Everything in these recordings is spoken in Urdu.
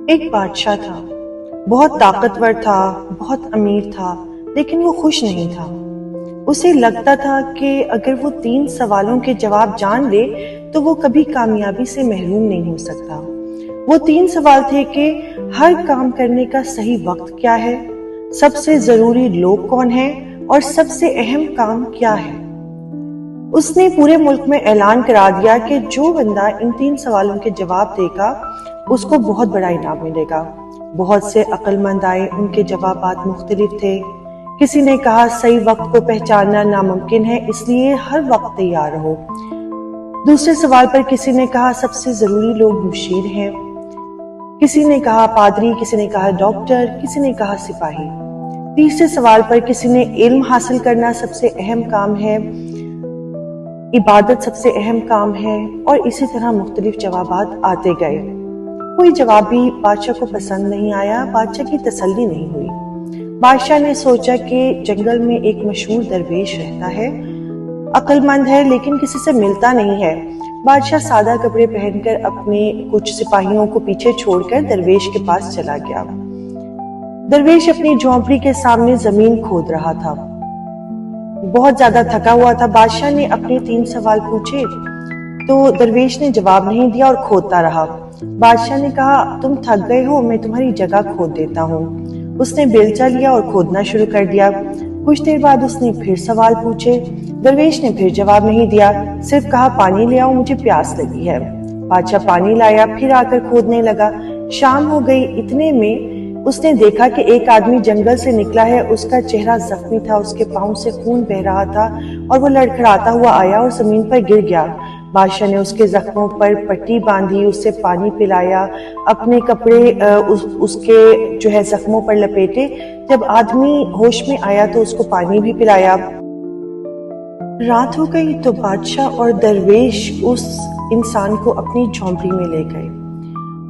ایک بادشاہ تھا، بہت طاقتور تھا، بہت امیر تھا، لیکن وہ خوش نہیں تھا۔ اسے لگتا تھا کہ اگر وہ 3 سوالوں کے جواب جان لے تو وہ کبھی کامیابی سے محروم نہیں ہو سکتا۔ وہ 3 سوال تھے کہ ہر کام کرنے کا صحیح وقت کیا ہے، سب سے ضروری لوگ کون ہیں اور سب سے اہم کام کیا ہے۔ اس نے پورے ملک میں اعلان کرا دیا کہ جو بندہ ان 3 سوالوں کے جواب دے گا اس کو بہت بڑا انعام ملے گا۔ بہت سے عقل مند آئے، ان کے جوابات مختلف تھے۔ کسی نے کہا صحیح وقت کو پہچاننا ناممکن ہے، اس لیے ہر وقت تیار رہو۔ دوسرے سوال پر کسی نے کہا سب سے ضروری لوگ مشیر ہیں، کسی نے کہا پادری، کسی نے کہا ڈاکٹر، کسی نے کہا سپاہی۔ تیسرے سوال پر کسی نے علم حاصل کرنا سب سے اہم کام ہے، عبادت سب سے اہم کام ہے، اور اسی طرح مختلف جوابات آتے گئے۔ کوئی جواب بھی بادشاہ کو پسند نہیں آیا۔ بادشاہ کی تسلی نہیں ہوئی۔ بادشاہ نے سوچا کہ جنگل میں ایک مشہور درویش رہتا ہے، عقل مند ہے لیکن کسی سے ملتا نہیں ہے۔ بادشاہ سادہ کپڑے پہن کر اپنے کچھ سپاہیوں کو پیچھے چھوڑ کر درویش کے پاس چلا گیا۔ درویش اپنی جھونپڑی کے سامنے زمین کھود رہا تھا، بہت زیادہ تھکا ہوا تھا۔ بادشاہ نے اپنے 3 سوال پوچھے تو درویش نے جواب نہیں دیا اور کھودتا رہا۔ بادشاہ نے کہا تم تھک گئے ہو، میں تمہاری جگہ کھود دیتا ہوں۔ اس نے بیلچہ لیا اور کھودنا شروع کر دیا۔ کچھ دیر بعد اس نے پھر سوال پوچھے، درویش نے پھر جواب نہیں دیا، صرف کہا پانی لے آؤ، مجھے پیاس لگی ہے۔ بادشاہ پانی لایا، پھر آ کر کھودنے لگا۔ شام ہو گئی، اتنے میں اس نے دیکھا کہ ایک آدمی جنگل سے نکلا ہے۔ اس کا چہرہ زخمی تھا، اس کے پاؤں سے خون بہہ رہا تھا اور وہ لڑکھڑاتا ہوا آیا اور زمین پر گر گیا۔ بادشاہ نے اس کے زخموں پر پٹی باندھی، اسے پانی پلایا، اپنے کپڑے اس کے زخموں پر لپیٹے۔ جب آدمی ہوش میں آیا تو اس کو پانی بھی پلایا۔ رات ہو گئی تو بادشاہ اور درویش اس انسان کو اپنی جھونپڑی میں لے گئے۔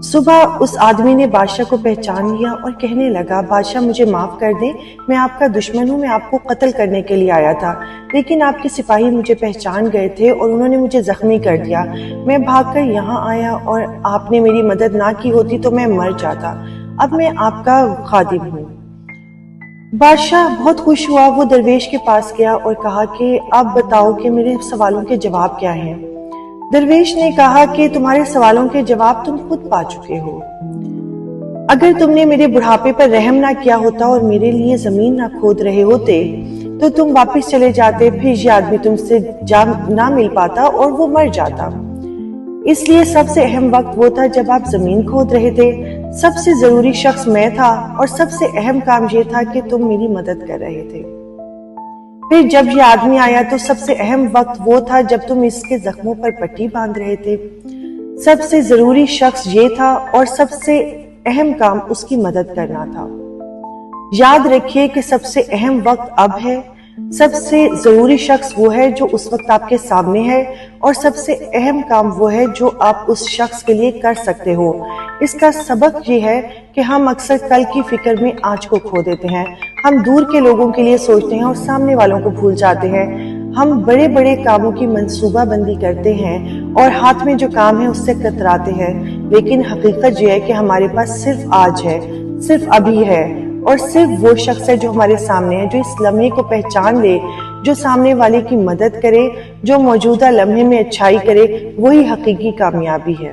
صبح اس آدمی نے بادشاہ کو پہچان لیا اور کہنے لگا بادشاہ مجھے معاف کر دیں، میں آپ کا دشمن ہوں، میں آپ کو قتل کرنے کے لیے آیا تھا، لیکن آپ کے سپاہی مجھے پہچان گئے تھے اور انہوں نے مجھے زخمی کر دیا۔ میں بھاگ کر یہاں آیا اور آپ نے میری مدد نہ کی ہوتی تو میں مر جاتا۔ اب میں آپ کا خادم ہوں۔ بادشاہ بہت خوش ہوا۔ وہ درویش کے پاس گیا اور کہا کہ اب بتاؤ کہ میرے سوالوں کے جواب کیا ہیں۔ درویش نے کہا کہ تمہارے سوالوں کے جواب تم خود پا چکے ہو۔ اگر تم نے میرے بڑھاپے پر رحم نہ کیا ہوتا اور میرے لیے زمین نہ کھود رہے ہوتے تو تم واپس چلے جاتے، پھر یہ آدمی تم سے نہ مل پاتا اور وہ مر جاتا۔ اس لیے سب سے اہم وقت وہ تھا جب آپ زمین کھود رہے تھے۔ سب سے ضروری شخص میں تھا اور سب سے اہم کام یہ تھا کہ تم میری مدد کر رہے تھے۔ پھر جب یہ آدمی آیا تو سب سے اہم وقت وہ تھا جب تم اس کے زخموں پر پٹی باندھ رہے تھے۔ سب سے ضروری شخص یہ تھا اور سب سے اہم کام اس کی مدد کرنا تھا۔ یاد رکھیے کہ سب سے اہم وقت اب ہے، سب سے ضروری شخص وہ ہے جو اس وقت آپ کے سامنے ہے، اور سب سے اہم کام وہ ہے جو آپ اس شخص کے لیے کر سکتے ہو۔ اس کا سبق یہ ہے کہ ہم اکثر کل کی فکر میں آج کو کھو دیتے ہیں۔ ہم دور کے لوگوں کے لیے سوچتے ہیں اور سامنے والوں کو بھول جاتے ہیں۔ ہم بڑے بڑے کاموں کی منصوبہ بندی کرتے ہیں اور ہاتھ میں جو کام ہے اس سے کتراتے ہیں، لیکن حقیقت یہ ہے کہ ہمارے پاس صرف آج ہے، صرف ابھی ہے، اور صرف وہ شخص ہے جو ہمارے سامنے ہے، جو اس لمحے کو پہچان لے، جو سامنے والے کی مدد کرے، جو موجودہ لمحے میں اچھائی کرے، وہی حقیقی کامیابی ہے۔